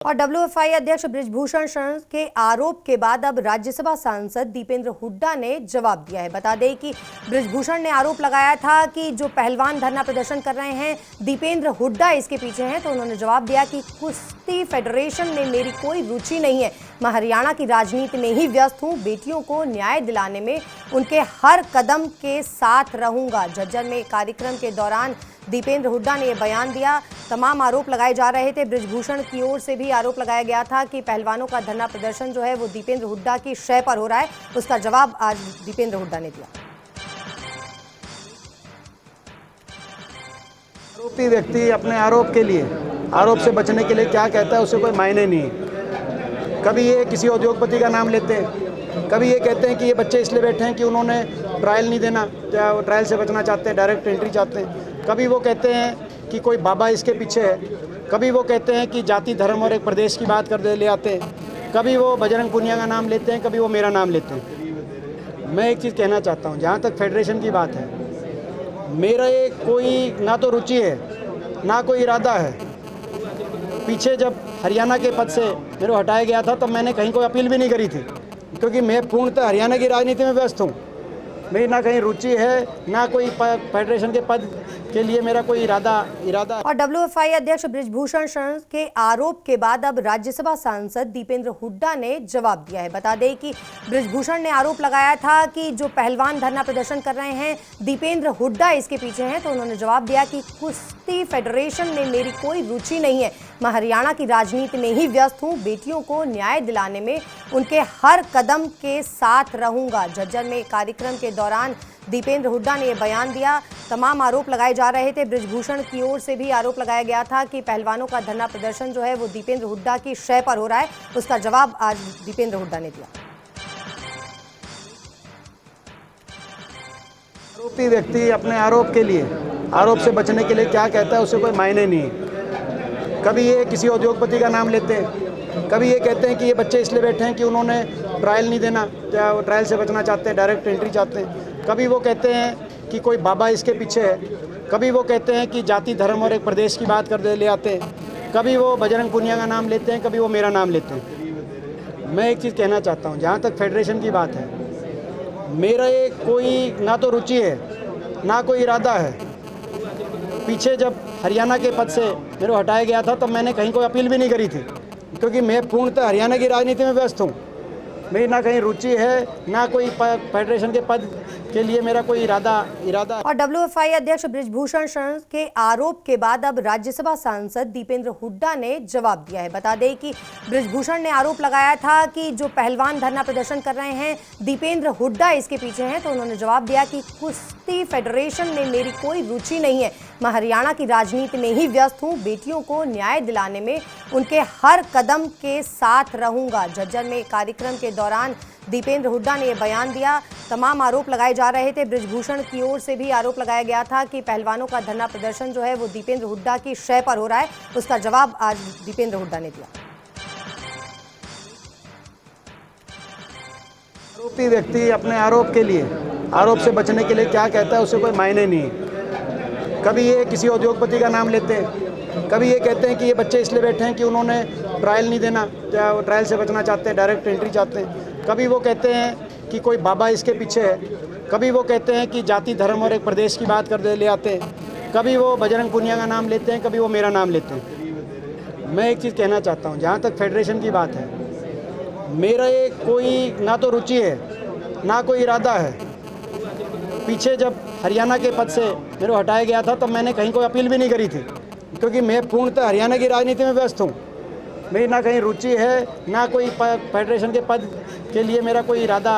और डब्ल्यूएफआई अध्यक्ष बृजभूषण शरण के आरोप के बाद अब राज्यसभा सांसद दीपेंद्र हुड्डा ने जवाब दिया है। बता दें कि बृजभूषण ने आरोप लगाया था कि जो पहलवान धरना प्रदर्शन कर रहे हैं दीपेंद्र हुड्डा इसके पीछे हैं, तो उन्होंने जवाब दिया कि कुश्ती फेडरेशन में मेरी कोई रुचि नहीं है, मैं हरियाणा की राजनीति में ही व्यस्त हूं, बेटियों को न्याय दिलाने में उनके हर कदम के साथ रहूंगा। झज्जर में कार्यक्रम के दौरान दीपेंद्र हुड्डा ने यह बयान दिया। तमाम आरोप लगाए जा रहे थे। बृजभूषण की ओर से भी आरोप लगाया गया था कि पहलवानों का धरना प्रदर्शन जो है वो दीपेंद्र हुड्डा की शय पर हो रहा है। उसका जवाब आज दीपेंद्र हुड्डा ने दिया। आरोपी व्यक्ति अपने आरोप के लिए, आरोप से बचने के लिए क्या कहता है उससे कोई मायने नहीं है। कभी ये किसी उद्योगपति का नाम लेते हैं, कभी ये कहते हैं कि ये बच्चे इसलिए बैठे हैं कि उन्होंने ट्रायल नहीं देना, क्या वो ट्रायल से बचना चाहते हैं, डायरेक्ट एंट्री चाहते हैं। कभी वो कहते हैं कि कोई बाबा इसके पीछे है, कभी वो कहते हैं कि जाति धर्म और एक प्रदेश की बात कर ले आते हैं, कभी वो बजरंग पुनिया का नाम लेते हैं, कभी वो मेरा नाम लेते हैं। मैं एक चीज़ कहना चाहता हूँ, जहाँ तक फेडरेशन की बात है, मेरा एक कोई ना तो रुचि है ना कोई इरादा है। पीछे जब हरियाणा के पद से मेरे को हटाया गया था तब मैंने कहीं कोई अपील भी नहीं करी थी, क्योंकि मैं पूर्णतः हरियाणा की राजनीति में व्यस्त हूँ। मेरी ना कहीं रुचि है ना कोई फेडरेशन के पद के लिए मेरा कोई इरादा। और डब्ल्यूएफआई अध्यक्ष बृजभूषण शरण के आरोप के बाद अब राज्यसभा सांसद दीपेंद्र हुड्डा ने जवाब दिया है। बता दें कि बृजभूषण ने आरोप लगाया था कि जो पहलवान धरना प्रदर्शन कर रहे हैं दीपेंद्र हुड्डा इसके पीछे हैं, तो उन्होंने जवाब दिया कि कुश्ती फेडरेशन में मेरी कोई रुचि नहीं है, मैं हरियाणा की राजनीति में ही व्यस्त हूं, बेटियों को न्याय दिलाने में उनके हर कदम के साथ रहूंगा। झज्जर में कार्यक्रम के दौरान दीपेंद्र हुड्डा ने यह बयान दिया। तमाम आरोप लगाए जा रहे थे। बृजभूषण की ओर से भी आरोप लगाया गया था कि पहलवानों का धरना प्रदर्शन जो है वो दीपेंद्र हुड्डा की शय पर हो रहा है। उसका जवाब आज दीपेंद्र हुड्डा ने दिया। आरोपी व्यक्ति अपने आरोप के लिए, आरोप से बचने के लिए क्या कहता है उससे कोई मायने नहीं है। कभी ये किसी उद्योगपति का नाम लेते हैं, कभी ये कहते हैं कि ये बच्चे इसलिए बैठे हैं कि उन्होंने ट्रायल नहीं देना, क्या वो ट्रायल से बचना चाहते हैं, डायरेक्ट एंट्री चाहते हैं। कभी वो कहते हैं कि कोई बाबा इसके पीछे है, कभी वो कहते हैं कि जाति धर्म और एक प्रदेश की बात कर ले आते हैं, कभी वो बजरंग पुनिया का नाम लेते हैं, कभी वो मेरा नाम लेते हैं। मैं एक चीज़ कहना चाहता हूँ, जहाँ तक फेडरेशन की बात है, मेरा एक कोई ना तो रुचि है ना कोई इरादा है। पीछे जब हरियाणा के पद से मेरे को हटाया गया था तब मैंने कहीं कोई अपील भी नहीं करी थी, क्योंकि मैं पूर्णतः हरियाणा की राजनीति में व्यस्त हूँ। मेरी ना कहीं रुचि है ना कोई फेडरेशन के पद के लिए मेरा कोई इरादा। और डब्ल्यूएफआई अध्यक्ष बृजभूषण शरण के आरोप के बाद अब राज्यसभा सांसद दीपेंद्र हुड्डा ने जवाब दिया है। बता दें कि बृजभूषण ने आरोप लगाया था कि जो पहलवान धरना प्रदर्शन कर रहे हैं दीपेंद्र हुड्डा इसके पीछे हैं, तो उन्होंने जवाब दिया कि कुश्ती फेडरेशन में मेरी कोई रुचि नहीं है, मैं हरियाणा की राजनीति में ही व्यस्त हूं, बेटियों को न्याय दिलाने में उनके हर कदम के साथ रहूंगा। झज्जर में कार्यक्रम के दौरान दीपेंद्र हुड्डा ने यह बयान दिया। तमाम आरोप लगाए जा रहे थे। बृजभूषण की ओर से भी आरोप लगाया गया था कि पहलवानों का धरना प्रदर्शन जो है वो दीपेंद्र हुड्डा की शय पर हो रहा है। उसका जवाब आज दीपेंद्र हुड्डा ने दिया। आरोपी व्यक्ति अपने आरोप के लिए, आरोप से बचने के लिए क्या कहता है उससे कोई मायने नहीं है। कभी ये किसी उद्योगपति का नाम लेते हैं, कभी ये कहते हैं कि ये बच्चे इसलिए बैठे हैं कि उन्होंने ट्रायल नहीं देना, क्या वो ट्रायल से बचना चाहते हैं, डायरेक्ट एंट्री चाहते हैं। कभी वो कहते हैं कि कोई बाबा इसके पीछे है, कभी वो कहते हैं कि जाति धर्म और एक प्रदेश की बात कर ले आते हैं, कभी वो बजरंग पुनिया का नाम लेते हैं, कभी वो मेरा नाम लेते हैं। मैं एक चीज़ कहना चाहता हूँ, जहाँ तक फेडरेशन की बात है, मेरा एक कोई ना तो रुचि है ना कोई इरादा है। पीछे जब हरियाणा के पद से मेरे को हटाया गया था तब मैंने कहीं कोई अपील भी नहीं करी थी, क्योंकि मैं पूर्णतः हरियाणा की राजनीति में व्यस्त हूँ। मेरी ना कहीं रुचि है ना कोई फेडरेशन के पद के लिए मेरा कोई इरादा।